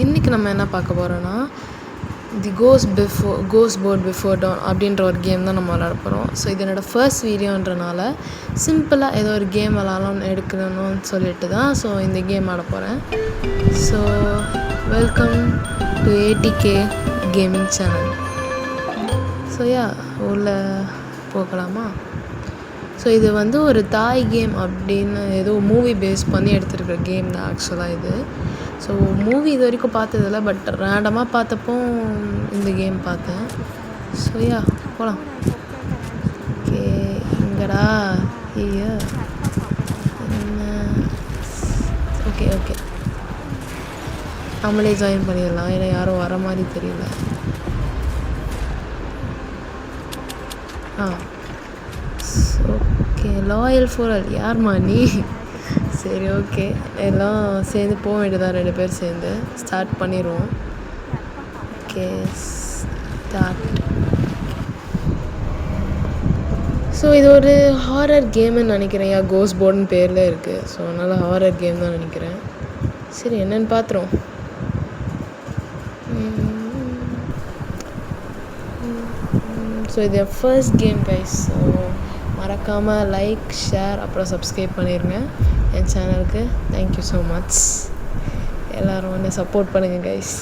இன்றைக்கி நம்ம என்ன பார்க்க போகிறோன்னா தி கோஸ் போர்ட் பிஃபோர் டவுன் அப்படின்ற ஒரு கேம் தான் நம்ம விளாட போகிறோம். ஸோ இது என்னோடய ஃபர்ஸ்ட் வீடியோன்றனால சிம்பிளாக ஏதோ ஒரு கேம் விளாட்லாம்னு எடுக்கணும்னு சொல்லிட்டு தான் ஸோ இந்த கேம் ஆட போகிறேன். So welcome to ATK gaming channel. So உள்ளே போகலாமா? ஸோ இது வந்து ஒரு தாய் கேம் அப்படின்னு ஏதோ மூவி பேஸ் பண்ணி எடுத்துருக்கிற கேம் தான் ஆக்சுவலாக இது. ஸோ மூவி இது வரைக்கும் பார்த்ததில்ல, பட் ரேண்டமாக பார்த்தப்போ இந்த கேம் பார்த்தேன். ஸோ போகலாம். ஓகே, இங்கடா ஐயா என்ன? ஓகே நம்மளே ஜாயின் பண்ணிடலாம். ஏன்னா யாரும் வர மாதிரி தெரியல. ஓகே, லாயல் ஃபோரல் யார்மா நீ? சரி, ஓகே, எல்லாம் சேர்ந்து போக வேண்டியதான். 2 பேர் சேர்ந்து ஸ்டார்ட் பண்ணிடுவோம். Okay, start. ஸோ இது ஒரு ஹாரர் கேம்னு நினைக்கிறேன். கோஸ் போர்டுன்னு பேரில் இருக்குது. ஸோ அதனால் ஹாரர் கேம் தான் நினைக்கிறேன். சரி, என்னென்னு பார்த்துருவோம். ஸோ இது ஃபர்ஸ்ட் கேம் கைஸ். ஸோ மறக்காமல் லைக், ஷேர், அப்புறம் சப்ஸ்கிரைப் பண்ணிடுங்க என் சேனலுக்கு. Thank you so much. எல்லோரும் வந்து சப்போர்ட் பண்ணுங்கள் கைஸ்.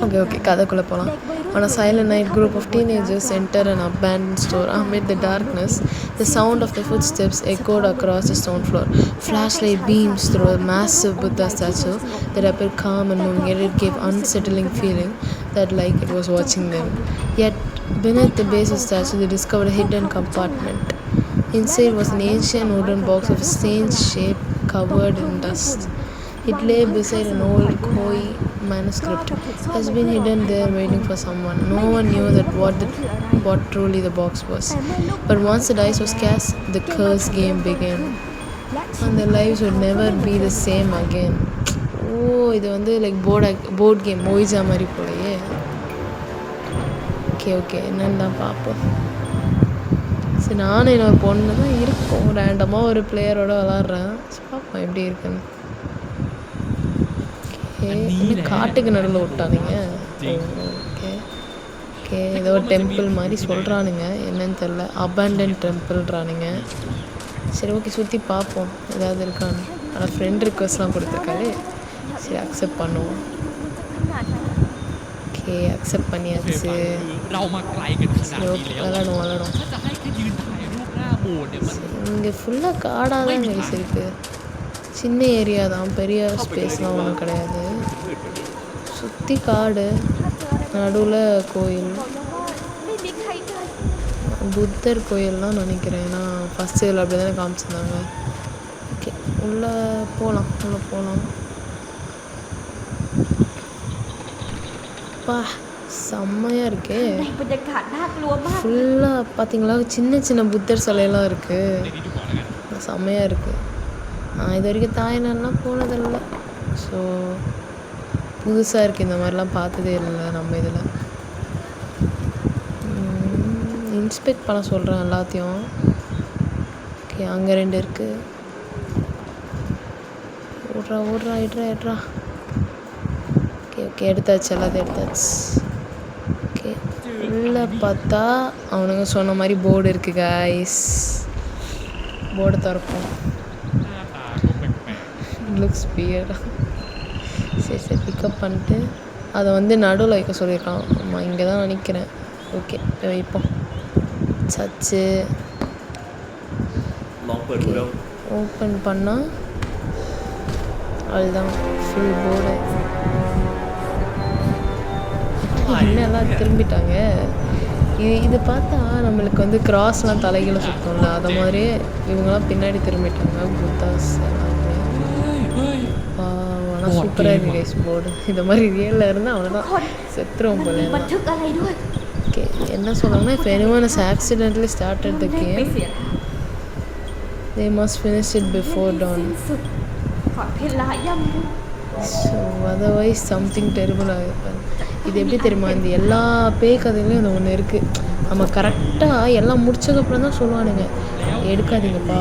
ஓகே, கதைக்குள்ளே போகலாம். On a silent night, group of teenagers enter an abandoned store. Amid the darkness, the sound of the footsteps echoed across the stone floor. Flashlight beams through a massive Buddha statue that appeared calm and moving, yet it gave unsettling feeling that like it was watching them. Yet beneath the base of the statue, they discovered a hidden compartment. Inside was an ancient wooden box of a strange shape covered in dust. It lay beside an old Khoi manuscript. It has been hidden there waiting for someone. No one knew that what truly the box was. But once the dice was cast, the curse game began. And their lives would never be the same again. இது வந்து like board game மொய்ஜா மாதிரி போலையே. Okay என்னன்னு தான் பார்ப்போம். சரி, நானும் என்னோட பொண்ணு தான் இருக்கும். ரேண்டமாக ஒரு பிளேயரோட விளாட்றேன். பார்ப்போம் எப்படி இருக்குன்னு. இன்னும் காட்டுக்கு நடுவில் விட்டானுங்க. ஓகே ஏதோ ஒரு டெம்பிள் மாதிரி சொல்கிறானுங்க. என்னன்னு தெரில. அபேண்டன் டெம்பிள்றானுங்க. சரி, ஓகே, சுற்றி பார்ப்போம் ஏதாவது இருக்கான்னு. ஆனால் ஃப்ரெண்ட் ரிக்வெஸ்ட்லாம் கொடுத்துருக்காரு. சரி, அக்செப்ட் பண்ணுவோம். ஓகே, அக்செப்ட் பண்ணியாச்சு. சரி, ஓகே, விளாடும். இங்கே ஃபுல்லாக காடாக தான் கைஸ் இருக்குது. சின்ன ஏரியா தான், பெரிய ஸ்பேஸ்லாம் ஒன்றும் கிடையாது. சுற்றி காடு, நடுவில் கோயில், புத்தர் கோயில்லாம் நினைக்கிறேன். ஏன்னா ஃபஸ்ட் இதில் அப்படி தானே காமிச்சிருந்தாங்க. ஓகே, உள்ளே போகலாம். செம்மையாக இருக்கே. ஃபுல்லாக பார்த்தீங்களா, சின்ன புத்தர் சிலையெல்லாம் இருக்குது. செம்மையாக இருக்குது. இது வரைக்கும் தாய்நாடுலாம் போனதில்லை. ஸோ புதுசாக இருக்குது. இந்த மாதிரிலாம் பார்த்ததே இல்லை நம்ம இதில். இன்ஸ்பெக்ட் பண்ண சொல்கிறேன் எல்லாத்தையும். ஓகே, அங்கே 2 இருக்குது. ஓடுறா எட்ரா. ஓகே எடுத்தாச்சு, எல்லாத்தையும் எடுத்தாச்சு. ஓகே, உள்ளே பார்த்தா அவனுங்க சொன்ன மாதிரி போர்டு இருக்குது கைஸ். போர்டை திறப்போம். Looks weird. சரி பிக்கப் பண்ணிட்டு அதை வந்து நடுவில் வைக்க சொல்லியிருக்கான். ஆமாம், இங்கே தான் நினைக்கிறேன். ஓகே, வைப்போம். சச்சு ஓப்பன் பண்ணால் அதுதான் ஃபுல் போர்டு. இன்னும் எல்லாம் திரும்பிட்டாங்க. இது பார்த்தா நம்மளுக்கு வந்து கிராஸ்லாம் தலைகளை சுற்றோம்ல, அதை மாதிரியே இவங்கெல்லாம் பின்னாடி திரும்பிட்டாங்க. புத்தாஸ் எல்லாமே. ஆனால் சூப்பராக இருக்குது கைஸ் போர்டு. இந்த மாதிரி ரியலில் இருந்தால் அவ்வளோதான் செத்துருவோம் போல. ஓகே, என்ன சொல்கிறாங்கன்னா, if anyone has accidentally started the game, they must finish it before dawn. So otherwise something terrible ஆகிருப்பாங்க. இது எப்படி தெரியுமா, இந்த எல்லா பேய் கதையிலையும் இந்த ஒன்று இருக்குது. நம்ம கரெக்டாக எல்லாம் முடிச்சதுக்கப்புறம் தான் சொல்லுவானுங்க, எடுக்காதீங்கப்பா,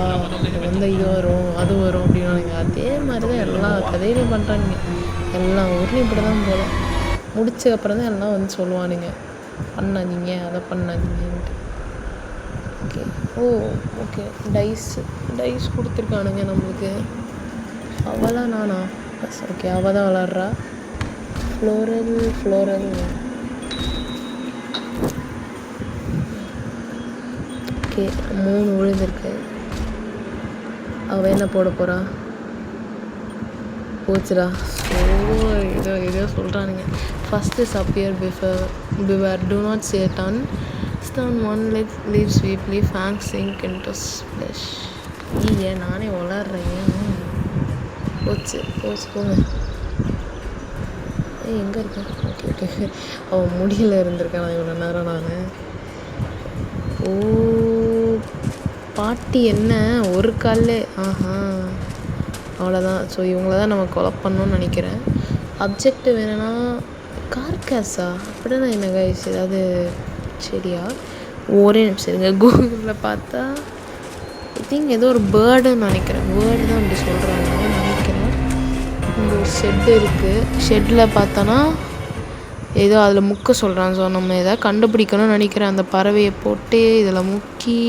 இது வந்து இது வரும் அது வரும் அப்படின்னானுங்க. அதே மாதிரி தான் எல்லா கதையிலையும் பண்ணுறானுங்க. எல்லா ஊர்லேயும் இப்படி தான் போல. முடிச்சதுக்கப்புறம் தான் எல்லாம் வந்து சொல்லுவானுங்க, பண்ணாதீங்க அதை பண்ணாதீங்கன்ட்டு. ஓகே. ஓகே. டைஸ் கொடுத்துருக்கானுங்க நம்மளுக்கு. அவளா நானா? ஓகே, அவள் தான் விளாட்றா. ஃப்ளோரல். ஓகே, 3 விழுந்திருக்கு. அவள் என்ன போட போகிறா? போச்சுடா. ஏதோ சொல்கிறானுங்க. First sapphire fever do not say done stand on leave sweetly fang sink into splash. ஏன் நானே வளர்றேன். போங்க. எங்கே இருக்கேன்? ஓகே. அவன் முடியல இருந்திருக்கான் இவ்வளோ நேரம். நான் பாட்டி என்ன ஒரு கால்லே. அவ்வளோதான். ஸோ இவங்கள தான் நம்ம கொலை பண்ணணும்னு நினைக்கிறேன். அப்ஜெக்ட் வேணும்னா கார்காஸா அப்படின்னா என்ன கைஸ்? ஏதாவது சரியா? ஒரே நிமிஷம் இருங்க, கூகுளில் பார்த்தா ஐ திங்க் ஏதோ ஒரு பேர்டுன்னு நினைக்கிறேன். பேர்டு தான் அப்படி சொல்கிறாங்க நினைக்கிறேன். இங்கே ஒரு ஷெட்டு இருக்குது. ஷெட்டில் பார்த்தோன்னா ஏதோ அதில் முக்க சொல்கிறான். ஸோ நம்ம எதாவது கண்டுபிடிக்கணும்னு நினைக்கிறேன். அந்த பறவையை போட்டு இதில் முக்கி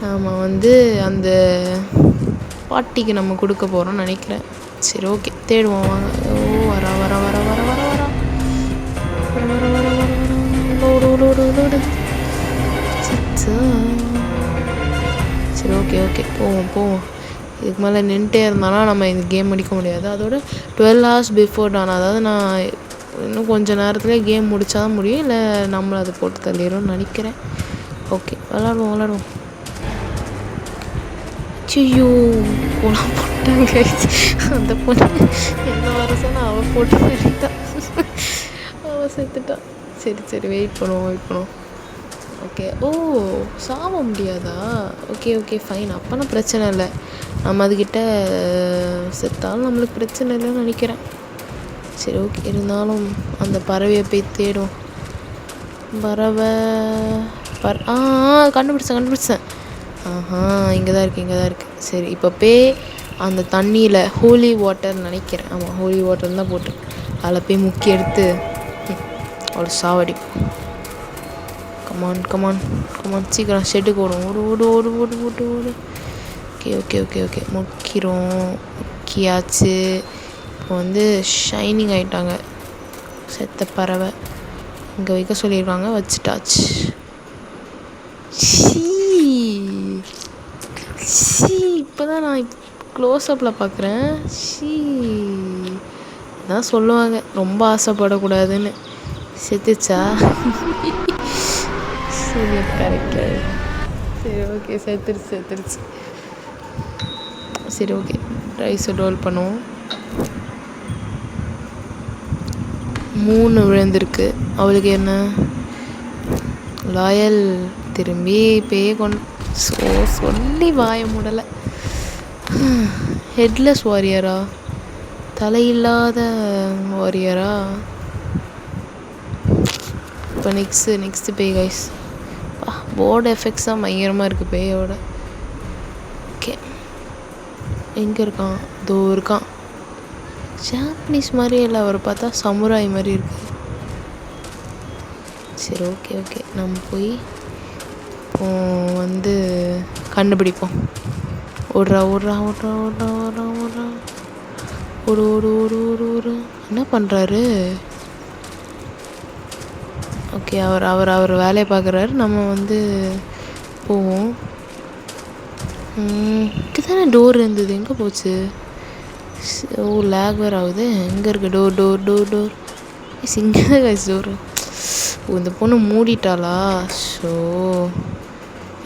நாம் வந்து அந்த பாட்டிக்கு நம்ம கொடுக்க போகிறோம்னு நினைக்கிறேன். சரி, ஓகே, தேடுவோம் வாங்க. வரா சரி, ஓகே, போவோம். இதுக்கு மேலே நின்றுட்டே இருந்தாலும் நம்ம இந்த கேம் முடிக்க முடியாது. அதோட 12 hours பிஃபோர் டான். அதாவது நான் இன்னும் கொஞ்சம் நேரத்துலேயே கேம் முடித்தா தான் முடியும், இல்லை நம்மளை அதை போட்டு தள்ளிடும்னு நினைக்கிறேன். ஓகே, விளாடுவோம். ஐயோ, போலாம் போட்டாங்க. அந்த பொண்ணு என்ன வருஷம் அவள் போட்டு தள்ளிட்டான். அவள் செத்துட்டான். சரி, வெயிட் பண்ணுவோம். ஓகே. சாவ முடியாதா? Okay, fine. அப்போனா பிரச்சனை இல்லை. நம்ம அதுக்கிட்ட செத்தாலும் நம்மளுக்கு பிரச்சனை இல்லைன்னு நினைக்கிறேன். சரி, ஓகே. இருந்தாலும் அந்த பறவையை போய் தேடும். பறவை கண்டுபிடிச்சேன். இங்கே தான் இருக்குது. சரி, இப்போ போய் அந்த தண்ணியில் ஹோலி வாட்டர் நினைக்கிறேன். ஆமாம், ஹோலி வாட்டர் தான் போட்டு அதில் போய் முக்கி எடுத்து அவ்வளோ சாவடிப்போம். கமான் சீக்கிரம் ஷெட்டுக்கு ஓடு. ஓகே. முக்கியாச்சு. இப்போ வந்து ஷைனிங் ஆகிட்டாங்க. செத்த பறவை இங்கே வைக்க சொல்லியிருக்காங்க, வச்சுட்டாச்சு. இப்போ தான் நான் க்ளோஸ்அப்பில் பார்க்குறேன். அதான் சொல்லுவாங்க ரொம்ப ஆசைப்படக்கூடாதுன்னு. செத்துச்சா? சரி, கரெக்டு. சரி, ஓகே, செத்துருச்சு. சரி, ஓகே, ரைஸை ரோல் பண்ணுவோம். 3 விழுந்திருக்கு. அவளுக்கு என்ன? லாயல் திரும்பி பேய் சொல்லி வாய மூடலை. ஹெட்லெஸ் வாரியரா? தலையில்லாத வாரியரா? இப்போ நெக்ஸ்ட்டு பேய் கைஸ். போர்டு எஃபெக்ட்ஸ் தான் பயங்கரமாக இருக்குது பேயோட. ஓகே, எங்கே இருக்கான்? இதோ இருக்கான். ஜாப்பனீஸ் மாதிரியே இல்லை, அவரை பார்த்தா சமுராய் மாதிரி இருக்குது. சரி, ஓகே. நம்ம போய் வந்து கண்டுபிடிப்போம். ஓடுறா. ஒரு என்ன பண்ணுறாரு? ஓகே, அவர் வேலையை பார்க்குறாரு. நம்ம வந்து போவோம். இங்கே தானே டோர் இருந்தது, எங்கே போச்சு? லேக் வேறு ஆகுது. எங்கே இருக்குது டோர்? இங்கே தான் கைஸ் டோர். இந்த பொண்ணு மூடிட்டாளா? ஸோ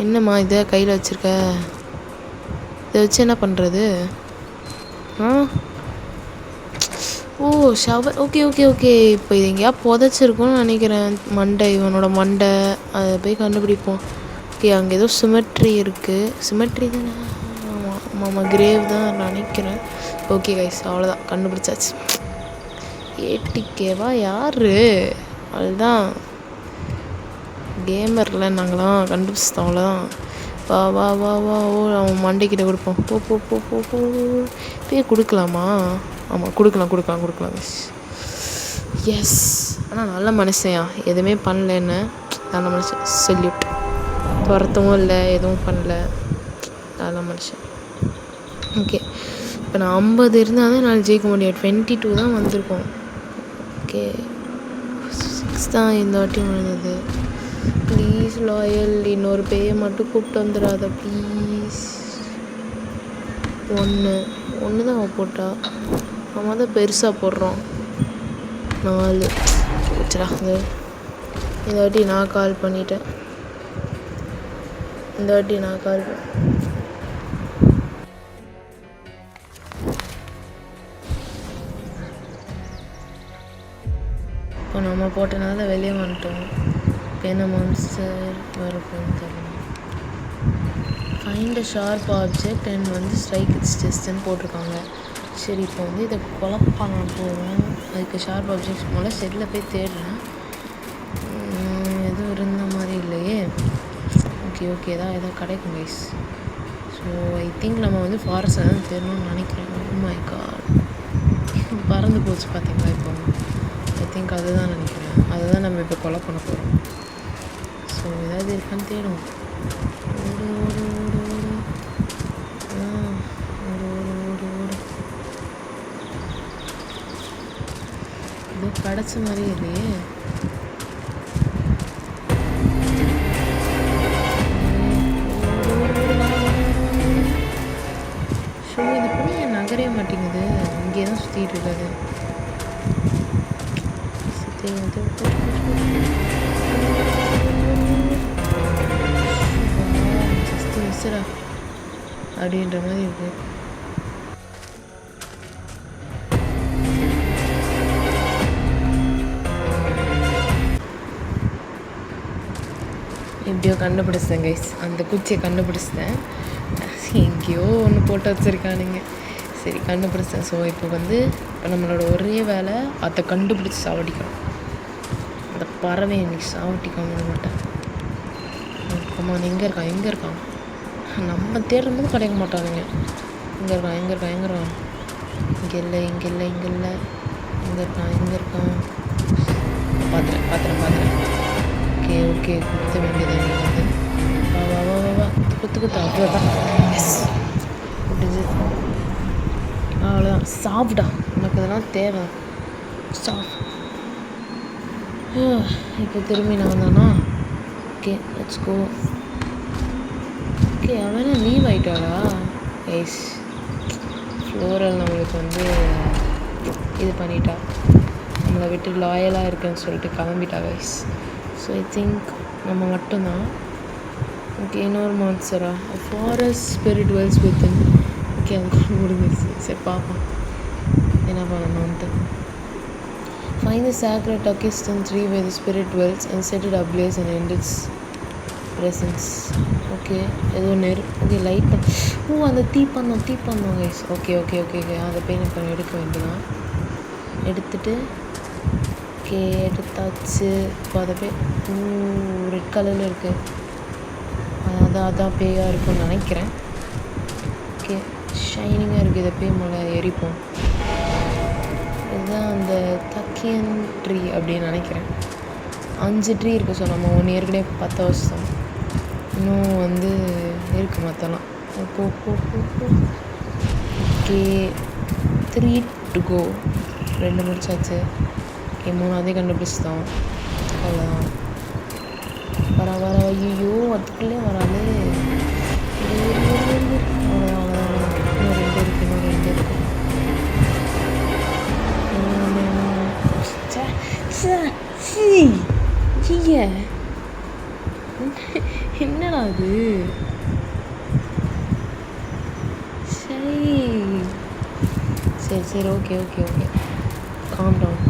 என்னம்மா இதை கையில் வச்சுருக்க? இதை வச்சு என்ன பண்ணுறது? ஷவர். ஓகே. இப்போ இது எங்கேயா புதைச்சிருக்குன்னு நினைக்கிறேன். இவனோட மண்டை அதை போய் கண்டுபிடிப்போம். ஓகே, அங்கே ஏதோ சிமெட்ரி இருக்குது. சிமெட்ரி தானே? ஆமாம், கிரேவ் தான் நினைக்கிறேன். ஓகே கைஸ், அவ்வளோதான், கண்டுபிடிச்சாச்சு. ஏடிகேவா? யார்? அதுதான் கேமரில் நாங்களாம் கண்டுபிடிச்சிட்டோம். அவ்வளோதான். வா. அவன் மண்டைக்கிட்ட கொடுப்போம். போ. போய் கொடுக்கலாமா? ஆமாம், கொடுக்கலாம் எஸ். ஆனால் நல்ல மனுஷன்யா, எதுவுமே பண்ணலன்னு நல்ல மனுஷன். சல்யூட். துரத்தவும் இல்லை, எதுவும் பண்ணல, நல்ல மனுஷன். ஓகே, இப்போ நான் 50 இருந்தால் தான் என்னால் ஜெயிக்க முடியும். 22 தான் வந்திருக்கோம். ஓகே, 6 தான் இந்த வாட்டி விழுந்தது. ப்ளீஸ் லாயல், இன்னொரு பேயை மட்டும் கூப்பிட்டு வந்துடாத ப்ளீஸ். 1 தான் அவள் போட்டா. நம்ம தான் பெருசாக போடுறோம். 4 வச்சுடா. இந்த வாட்டி நான் கால் பண்ணிட்டேன். இப்போ நம்ம போட்டனால வெளியே வந்துட்டோம். இப்போ என்ன மான்ஸ்டர் வரப்போன்னு தெரியல. Find a sharp object and strike its டெஸ்ட்ன்னு போட்டிருக்காங்க. சரி, இப்போ இதை கொலை பண்ண போகிறோம். அதுக்கு ஷார்ப் ஆப்ஜெக்ட்ஸ் முதல்ல செல்லில் போய் தேடுறேன். எதுவும் இருந்த மாதிரி இல்லையே. ஓகே தான் எதாவது கிடைக்கும் கைஸ். ஸோ ஐ திங்க் நம்ம ஃபாரஸ்ட்டில் தான் தேடணும்னு நினைக்கிறேன். ஓ மை காட், பறந்து போச்சு பார்த்தீங்களா? இப்போ ஐ திங்க் அதுதான் நினைக்கிறேன். அதுதான் நம்ம இப்போ கொலை பண்ண போகிறோம். ஸோ ஏதாவது இருக்கான்னு தேடும். ஓடு இது கிடச்ச மாதிரி இல்லையே. ஷோ, இது பண்ணி என் நகரே மாட்டேங்குது. இங்கே தான் சுற்றிட்டு இருக்காது. ஜஸ்ட் மிஸ்ஸரா அப்படின்ற மாதிரி இருக்கு. எப்படியோ கண்டுபிடிச்சிட்டேன் கைஸ். அந்த குச்சியை கண்டுபிடிச்சிட்டேன். எங்கேயோ ஒன்று போட்டு வச்சுருக்கானுங்க. சரி, கண்டுபிடிச்சேன். ஸோ இப்போ நம்மளோட ஒரே வேலை அதை கண்டுபிடிச்சி சாவடிக்கணும். அந்த பறவை இன்னைக்கு சாவடிக்காம மாட்டேன். அம்மா, எங்கே இருக்கான்? நம்ம தேடும்போது கிடைக்க மாட்டானுங்க. எங்கே இருக்கான்? இங்கே இல்லை. எங்கே இருக்கான்? பார்த்துறேன். ஓகே குத்த வேண்டியது. வா குத்து அவ்வளோதான். எஸ், முடிஞ்சு. அவ்வளோதான். சாப்பிடா, உனக்கு இதெல்லாம் தேவை. சாப். இப்போ திரும்பி நான் தானா? Okay, let's go. ஓகே, அவனா லீவ் ஆகிட்டாளா? எஸ், ஃப்ளோரல் நம்மளுக்கு இது பண்ணிட்டா. நம்மளை விட்டு லாயலாக இருக்குன்னு சொல்லிட்டு கிளம்பிட்டா கைஸ். ஸோ ஐ திங்க் நம்ம மட்டும்தான். ஓகே, இன்னொரு மான்ஸ்டரா? Forest spirit dwells within. Okay, அதுக்கு முடிஞ்சிருச்சு. சரி, பார்ப்போம் என்ன பண்ணணும்ன்ட்டு. ஃபைண்ட் தி சாக்ரெட் டக்கிஸ்டன் tree where the spirit dwells and set it ablaze and end its presence. Okay, ஏதோ ஓகே, லைட் அந்த தீப்பந்தம் கைஸ். ஓகே, அதை போய் நம்ம எடுக்க வேண்டியதான். எடுத்துட்டு ஓகே, எடுத்தாச்சு. இப்போ அதை போய் ரெட் கலரில் இருக்குது. அதான் பேயாக இருக்கும்னு நினைக்கிறேன். ஓகே, ஷைனிங்காக இருக்குது. இதை போய் முதல்ல எரிப்போம். இதுதான் அந்த தக்கியன் ட்ரீ அப்படின்னு நினைக்கிறேன். 5 ட்ரீ இருக்குது. ஸோ நம்ம 1 ஏற்கனவே 10 வருஷம் இன்னும் இருக்குது மற்றலாம். போ. Okay, 3 to go. 2 முடிச்சாச்சு. ஓகே, 3ஆவதே கண்டுபிடிச்சிட்டோம். அவ்வளோதான். வர ஐயோ, அதுக்குள்ளே வராது. அவ்வளோதான். இன்னும் 2 இருக்குது. என்னடா அது? சரி, ஓகே, காம் டவுன்.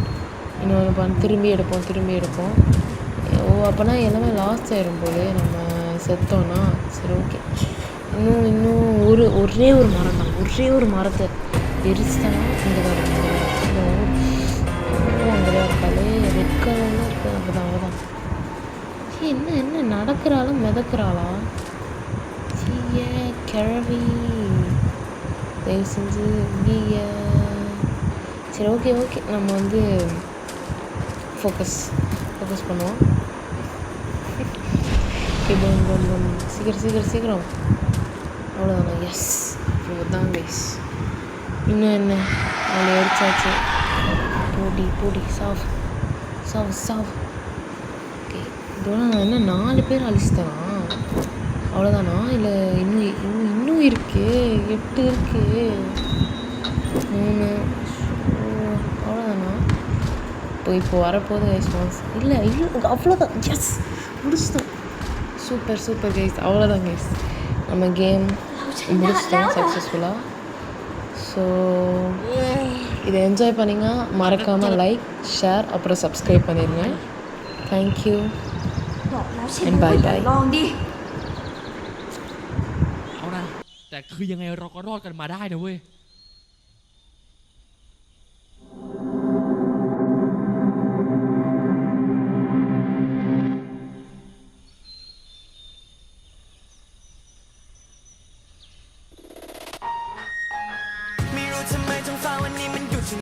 இன்னொன்று திரும்பி எடுப்போம். ஓ, அப்போனா எல்லாமே லாஸ்ட் ஆயிடும் போல நம்ம செத்தோன்னா. சரி, ஓகே. இன்னும் ஒரே ஒரு மரம் தான். ஒரே ஒரு மரத்தை எரிச்சுட்டானா இங்கே தான் அங்கே தான் இருக்காளே. ரெட் கலரில் இருக்குது. அப்போதான் என்ன நடக்கிறாளா மிதக்கிறாளா? கிழவி தயவு செஞ்சு இங்கே சரி ஓகே நம்ம வந்து ஃபோக்கஸ் பண்ணுவோம். ஓகே பம் சீக்கிரம் அவ்வளோதானா? எஸ், அவ்வளோதான் கைஸ். இன்னும் என்ன, அவளை எரிச்சாச்சு. போடி சாவ். ஓகே, இதோட நான் என்ன 4 பேர் அழிச்சிட்டேனா? அவ்வளோதானா? இல்லை இன்னும் இருக்கு, 8 இருக்கு, 3. அவ்வளோதானா? இப்போ வரப்போகுது கைஸ். இல்லை அவ்வளோதான். எஸ், முடிச்சிட்டோம். Super guys. அவ்வளோதான் கைஸ், நம்ம கேம் முடிச்சிட்டோம் சக்ஸஸ்ஃபுல்லாக. ஸோ இதை என்ஜாய் பண்ணிங்க. மறக்காமல் லைக், ஷேர், அப்புறம் சப்ஸ்கிரைப் பண்ணிடுங்க. Thank you and bye bye. เอานะแต่คือยังไงเราก็รอดกันมาได้นะเว้ย